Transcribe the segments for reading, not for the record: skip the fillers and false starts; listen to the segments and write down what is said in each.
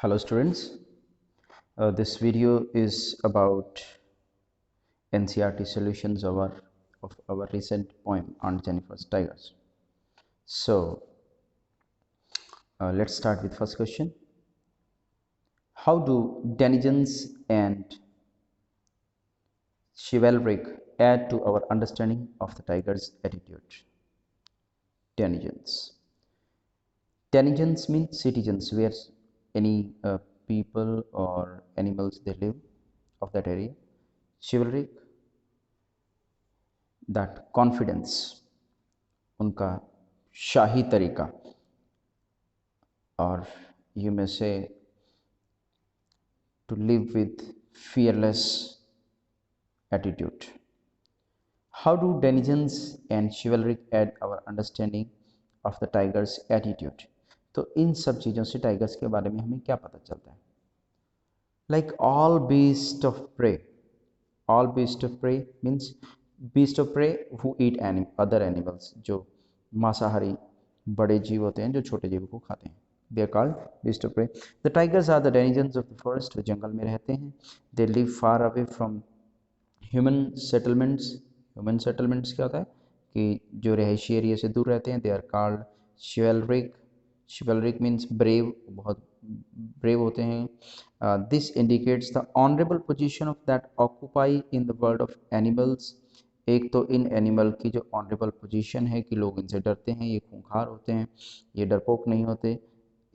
Hello students, this video is about NCERT solutions of our recent poem Aunt Jennifer's Tigers. So let's start with first question. How do denizens and chivalric add to our understanding of the tiger's attitude? Denizens. Denizens mean citizens where any people or animals they live of that area. Chivalric, that confidence, उनका शाही तरीका, और you may say to live with fearless attitude. How do denizens and chivalric add our understanding of the tiger's attitude? तो इन सब चीज़ों से tigers के बारे में हमें क्या पता चलता है? Like all beasts of prey means beast of prey who eat other animals, जो मांसाहारी बड़े जीव होते हैं जो छोटे जीव को खाते हैं. They are called beast of prey. The tigers are the denizens of the forest. वो जंगल में रहते हैं. They live far away from human settlements. Human settlements क्या होता है कि जो रहायशी एरिया से दूर रहते हैं. They are called chivalric. Chivalric means brave, बहुत brave होते हैं. This indicates the honorable position of that occupy in the world of animals. एक तो इन एनिमल की जो ऑनरेबल पोजीशन है कि लोग इनसे डरते हैं, ये खूंखार होते हैं, ये डरपोक नहीं होते,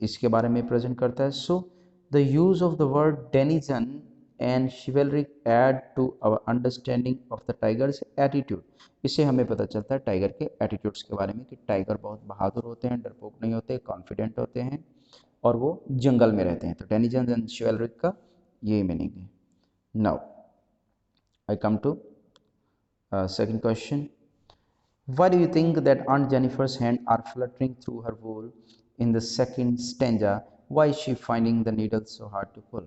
इसके बारे में प्रेजेंट करता है. So the use of the word denizen and chivalric add to our understanding of the tiger's attitude. इससे हमें पता चलता है टाइगर के एटीट्यूड्स के बारे में कि टाइगर बहुत बहादुर होते हैं, डरपोक नहीं होते, कॉन्फिडेंट होते हैं और वो जंगल में रहते हैं. तो डेनिजन एंड शिवलरिक का यही मीनिंग है. Now I come to second question. Why do you think that Aunt Jennifer's hands are fluttering through her wool in the second stanza? Why is she finding the needle so hard to pull?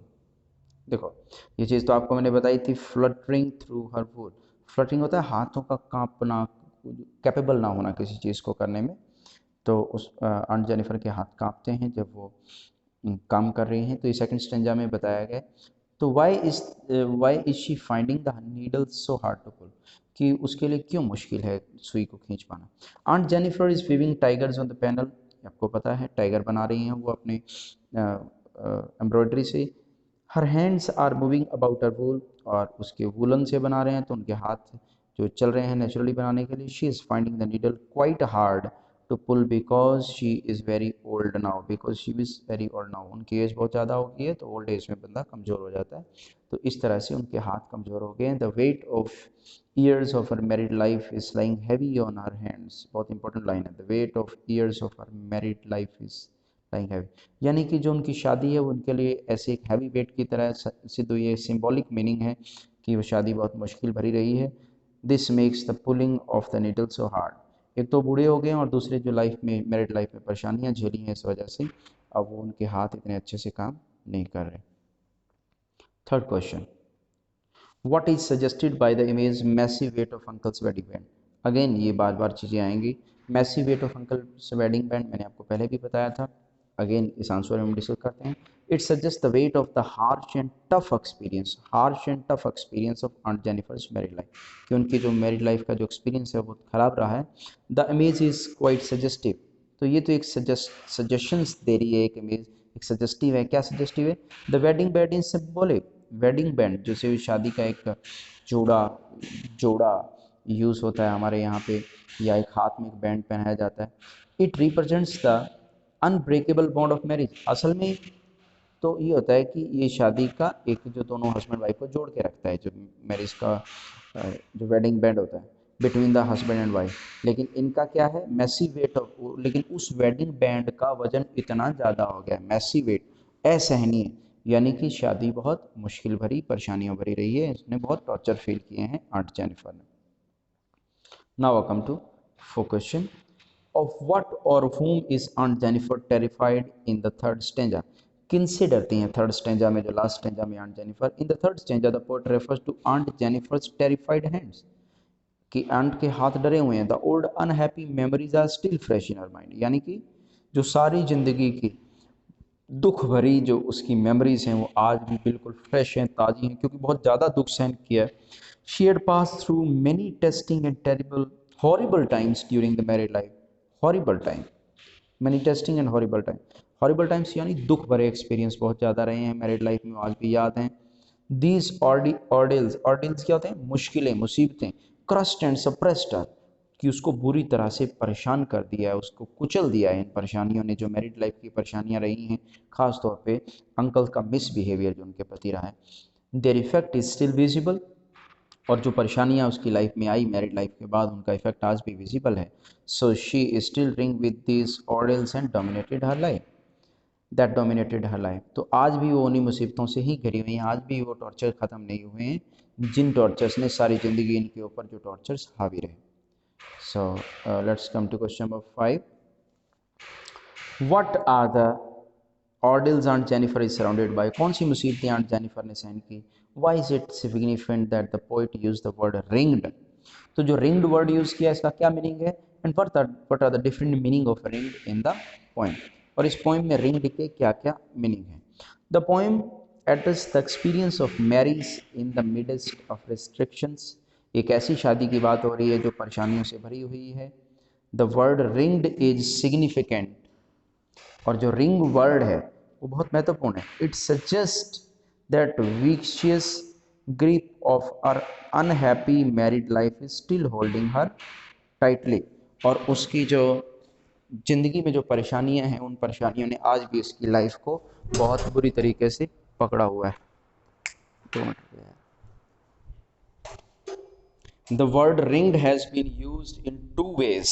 देखो, ये चीज़ तो आपको मैंने बताई थी. Fluttering through हर वूल. Fluttering होता है हाथों का कांपना, कैपेबल ना होना किसी चीज़ को करने में. तो उस आंट जेनिफर के हाथ कांपते हैं जब वो काम कर रही हैं. तो ये सेकंड स्टेंजा में बताया गया. तो why is she finding the needle so hard to pull, कि उसके लिए क्यों मुश्किल है सुई को खींच पाना. Aunt Jennifer is weaving tigers on the panel. आपको पता है टाइगर बना रही हैं वो अपने एम्ब्रॉयडरी से. Her hands are moving about her wool, और उसके वूलन से बना रहे हैं तो उनके हाथ जो चल रहे हैं नेचुरली बनाने के लिए. She is finding the needle quite hard to pull because she is very old now. Because she is very old now. उनकी एज बहुत ज़्यादा हो गई है तो ओल्ड एज में बंदा कमज़ोर हो जाता है. तो इस तरह से उनके हाथ कमज़ोर हो गए हैं. The weight of years of her married life is lying heavy on her hands. बहुत इंपॉर्टेंट लाइन है. The weight of years of her married life is lying heavy, यानी कि जो उनकी शादी है वो उनके लिए ऐसे एक हैवी वेट की तरह. सिद्धू ये सिंबॉलिक मीनिंग है कि वो शादी बहुत मुश्किल भरी रही है. This makes the pulling of the needle so hard. एक तो बूढ़े हो गए हैं और दूसरे जो लाइफ में मैरिड लाइफ में परेशानियां झेली हैं इस वजह से अब वो उनके हाथ इतने अच्छे से काम नहीं कर रहे. Third question. What is suggested by the image massive weight of uncle's wedding band. Again ये बार बार चीज़ें आएंगी. Massive weight of uncle's wedding band मैंने आपको पहले भी बताया था. अगेन इस आंसर में हम डिस्कस करते हैं. It suggest the weight of the harsh and tough experience of aunt Jennifer's married life, कि उनकी जो मैरिड लाइफ का जो एक्सपीरियंस है वो खराब रहा है. The image is quite suggestive. तो ये तो एक सजेशंस दे रही है. एक इमेज एक सजेस्टिव है. क्या सजेस्टिव है? The wedding band is symbolic. Wedding band जैसे शादी का एक जोड़ा यूज़ होता है हमारे यहाँ पे, या एक हाथ में एक बैंड पहनाया जाता है. It represents the unbreakable bond of marriage. असल में तो ये होता है कि ये शादी का एक जो दोनों हस्बैंड वाइफ को जोड़ के रखता है, जो मैरिज का जो वेडिंग बैंड होता है between the husband and wife. लेकिन इनका क्या है? Massive weight of. लेकिन उस वेडिंग बैंड का वजन इतना ज़्यादा हो गया, मैसिव वेट, असहनीय, यानी कि शादी बहुत मुश्किल भरी परेशानियों भरी रही है. इसने बहुत टॉर्चर फील किए हैं आंट जेनिफर ने. Now I come to four question. Of what or whom is Aunt Jennifer terrified in the third stanza? किनसे डरती हैं थर्ड स्टेंजा में, जो लास्ट स्टेंजा में aunt Jennifer. In the third stanza the poet refers to aunt Jennifer's terrified hands, कि aunt के हाथ डरे हुए हैं. The old unhappy memories are still fresh in her mind, यानी कि जो सारी जिंदगी की दुख भरी जो उसकी मेमोरीज हैं वो आज भी बिल्कुल फ्रेश हैं, ताज़ी हैं, क्योंकि बहुत ज़्यादा दुख सहन किया है. She had passed through many testing and terrible horrible times during the married life. Horrible time, many testing and horrible time. Horrible times यानी दुख भरे एक्सपीरियंस बहुत ज़्यादा रहे हैं मैरिड लाइफ में, आज भी याद हैं. These ordeals क्या होते हैं? मुश्किलें, मुसीबतें. Crushed and suppressed her, कि उसको बुरी तरह से परेशान कर दिया है, उसको कुचल दिया है इन परेशानियों ने, जो मैरिड लाइफ की परेशानियां रही हैं, खास तौर पे अंकल का मिसबिहेवियर जो उनके प्रति रहा है. Their effect is still visible, और जो परेशानियां उसकी लाइफ में आई मैरिड लाइफ के बाद, उनका इफेक्ट आज भी विजिबल है. So she still ring with this ordeals and dominated her life, that dominated her life. तो आज भी वो उन्हीं मुसीबतों से ही घिरी हुई हैं, आज भी वो टॉर्चर ख़त्म नहीं हुए हैं जिन टॉर्चर्स ने सारी ज़िंदगी इनके ऊपर जो टॉर्चर्स हावी रहे. So let's come to question number 5. What are the ordeals Aunt Jennifer is surrounded by? कौन सी मुसीबतें Aunt Jennifer ने सहन की? Why is it significant that the poet used the word ringed? तो जो ringed word use किया इसका क्या मीनिंग है? And what are the different meaning of ringed in the poem? और इस poem में ringed के क्या क्या मीनिंग है? The poem addresses the experience of marriage in the midst of restrictions. एक ऐसी शादी की बात हो रही है जो परेशानियों से भरी हुई है. The word ringed is significant, और जो रिंग वर्ड है वो बहुत महत्वपूर्ण है. It suggest that vicious grip of our unhappy married life is still holding her tightly, और उसकी जो जिंदगी में जो परेशानियां हैं उन परेशानियों ने आज भी उसकी लाइफ को बहुत बुरी तरीके से पकड़ा हुआ है. The word ringed has been used in two ways.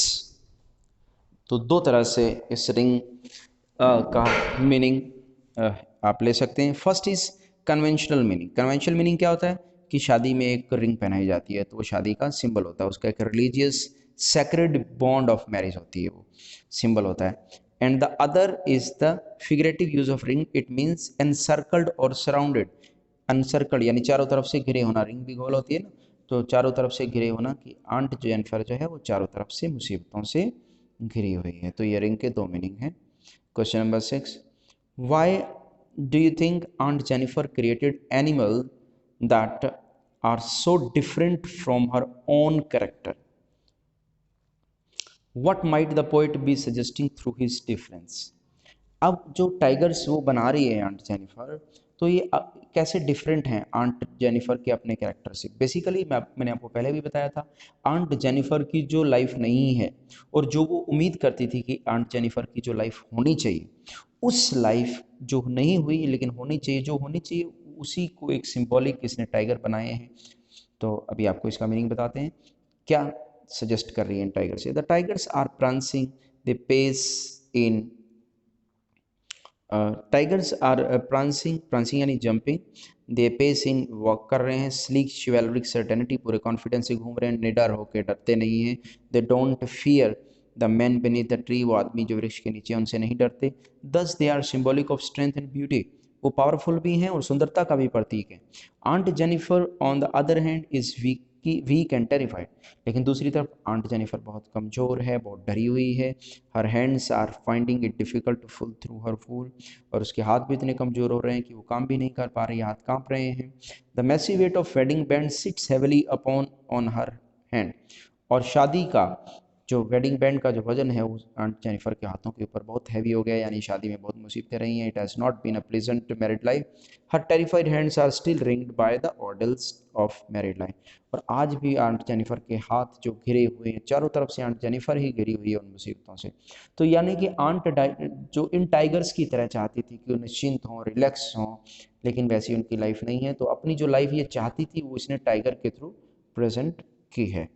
तो दो तरह से इस रिंग का मीनिंग आप ले सकते हैं. First is conventional meaning. Conventional meaning क्या होता है कि शादी में एक रिंग पहनाई जाती है तो वो शादी का सिंबल होता है, उसका एक religious sacred bond of marriage होती है, वो सिंबल होता है. And the other is the figurative use of ring. It means encircled और सराउंडेड. अनसर्कल्ड यानी चारों तरफ से घिरे होना, रिंग भी गोल होती है ना, तो चारों तरफ से घिरे होना, कि आंट जेनिफर जो है वो चारों तरफ से मुसीबतों से घिरी हुई है. तो ये रिंग के दो मीनिंग हैं. Question number 6. Why do you think aunt Jennifer created animal that are so different from her own character? What might the poet be suggesting through his difference? अब जो टाइगर्स वो बना रही है आंट जेनिफर, तो ये कैसे डिफरेंट हैं आंट जेनिफर के अपने कैरेक्टर से? बेसिकली मैंने आपको पहले भी बताया था, आंट जेनिफर की जो लाइफ नहीं है और जो वो उम्मीद करती थी कि आंट जेनिफर की जो लाइफ होनी चाहिए, उस लाइफ जो नहीं हुई लेकिन होनी चाहिए, जो होनी चाहिए उसी को एक सिंबॉलिक इसने टाइगर बनाए हैं. तो अभी आपको इसका मीनिंग बताते हैं. क्या सजेस्ट कर रही है इन टाइगर से? The tigers are prancing, they pace in. Tigers are prancing यानी जंपिंग, दे पेसिंग वॉक कर रहे हैं, स्लीक शिवेलरिक सर्टेनिटी पूरे कॉन्फिडेंस से घूम रहे हैं, निडर होकर डरते नहीं हैं. They don't fear the man beneath the tree, वो आदमी जो वृक्ष के नीचे उनसे नहीं डरते. Thus they are symbolic of strength and beauty, वो पावरफुल भी हैं और सुंदरता का भी प्रतीक है. Aunt Jennifer on the other hand is weak and terrified, लेकिन दूसरी तरफ आंट जेनिफर बहुत कमज़ोर है, बहुत डरी हुई है. Her hands are finding it difficult to pull through her wool, और उसके हाथ भी इतने कमज़ोर हो रहे हैं कि वो काम भी नहीं कर पा रही, हाथ कांप रहे हैं. The massy weight of wedding band sits heavily upon on her hand, और शादी का जो वेडिंग बैंड का जो वजन है वो आंट जेनिफर के हाथों के ऊपर बहुत हैवी हो गया, यानी शादी में बहुत मुसीबतें रही हैं. It has not been a pleasant married life. Her terrified hands are still ringed by the ordeals of married life, और आज भी आंट जेनिफर के हाथ जो घिरे हुए हैं, चारों तरफ से आंट जेनिफर ही घिरी हुई है उन मुसीबतों से. तो यानी कि आंट जो इन टाइगर्स की तरह चाहती थी कि वो निश्चिंत हों, रिलैक्स हों, लेकिन वैसी उनकी लाइफ नहीं है. तो अपनी जो लाइफ ये चाहती थी वो इसने टाइगर के थ्रू प्रेजेंट की है.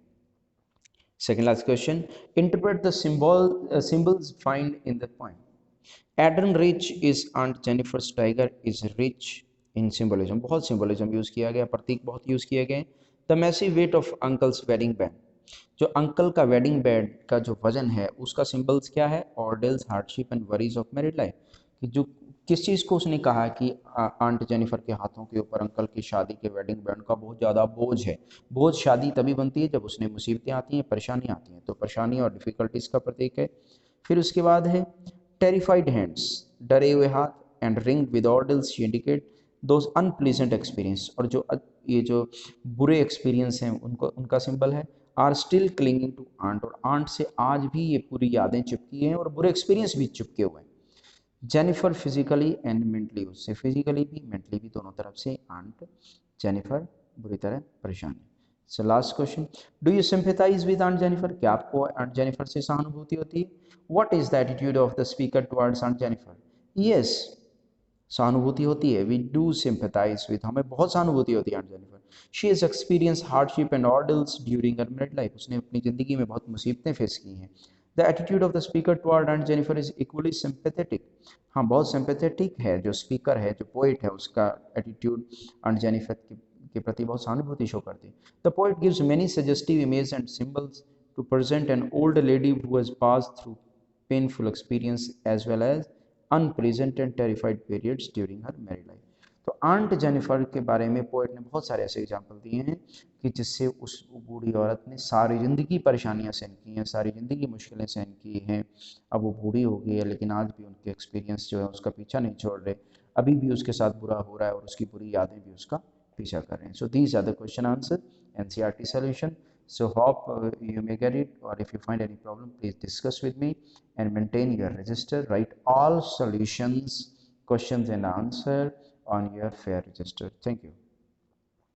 Second last question. Interpret the symbols find in the poem. Adam Rich is Aunt Jennifer's tiger is rich in symbolism. बहुत symbolism यूज़ किया गया, प्रतीक बहुत यूज़ किए गए. The massive weight of uncle's wedding band. जो uncle का wedding band का जो वजन है उसका सिंबल्स क्या है? Ordeals, hardship and worries of married life. कि जो किस चीज़ को उसने कहा कि आंट जेनिफर के हाथों के ऊपर अंकल की शादी के वेडिंग बैंड का बहुत ज़्यादा बोझ है. बोझ शादी तभी बनती है जब उसने मुसीबतें आती हैं, परेशानियाँ आती हैं, तो परेशानी और डिफ़िकल्टीज़ का प्रतीक है. फिर उसके बाद है टेरिफाइड हैंड्स, डरे हुए हाथ, and ringed with ordeals she indicate those unpleasant experience, और जो ये जो बुरे एक्सपीरियंस हैं उनको उनका सिंबल है are still clinging to aunt, और आंट से आज भी ये पूरी यादें चिपकी हैं और बुरे एक्सपीरियंस भी चिपके हुए हैं। जेनिफर फिजिकली एंड मेंटली, उससे फिजिकली भी मेंटली भी दोनों तरफ से आंट जेनिफर बुरी तरह परेशान है। So last question, do you sympathize with aunt Jennifer, क्या आपको आंट जेनिफर से सहानुभूति होती है? What is the attitude of the speaker towards aunt Jennifer? Yes, सहानुभूति होती है, वी डू सिंपैथाइज विद, हमें बहुत सहानुभूति होती है aunt Jennifer. She has experience hardship and ordeals during her married life, उसने अपनी ज़िंदगी में बहुत मुसीबतें फेस की हैं। The attitude of the speaker toward aunt Jennifer is equally sympathetic, हाँ बहुत सिंपैथेटिक है, जो स्पीकर है जो पोइट है उसका एटीट्यूड आंट जेनिफर के प्रति बहुत सहानुभूति शो करती है। The poet gives many suggestive image and symbols to present an old lady who has passed through painful experience as well as unpleasant and terrified periods during her married life. तो aunt Jennifer के बारे में poet ने बहुत सारे ऐसे example दिए हैं कि जिससे उस बूढ़ी औरत ने सारी ज़िंदगी परेशानियां सहन की हैं, सारी ज़िंदगी मुश्किलें सहन की हैं। अब वो बूढ़ी हो गई है लेकिन आज भी उनके एक्सपीरियंस जो है उसका पीछा नहीं छोड़ रहे, अभी भी उसके साथ बुरा हो रहा है और उसकी बुरी यादें भी उसका पीछा कर रहे हैं। So these are the question answer NCERT solution. So hope you may get it, or if you find any problem, please discuss with me and maintain your register. Write all solutions, questions and answer on your fair register. Thank you.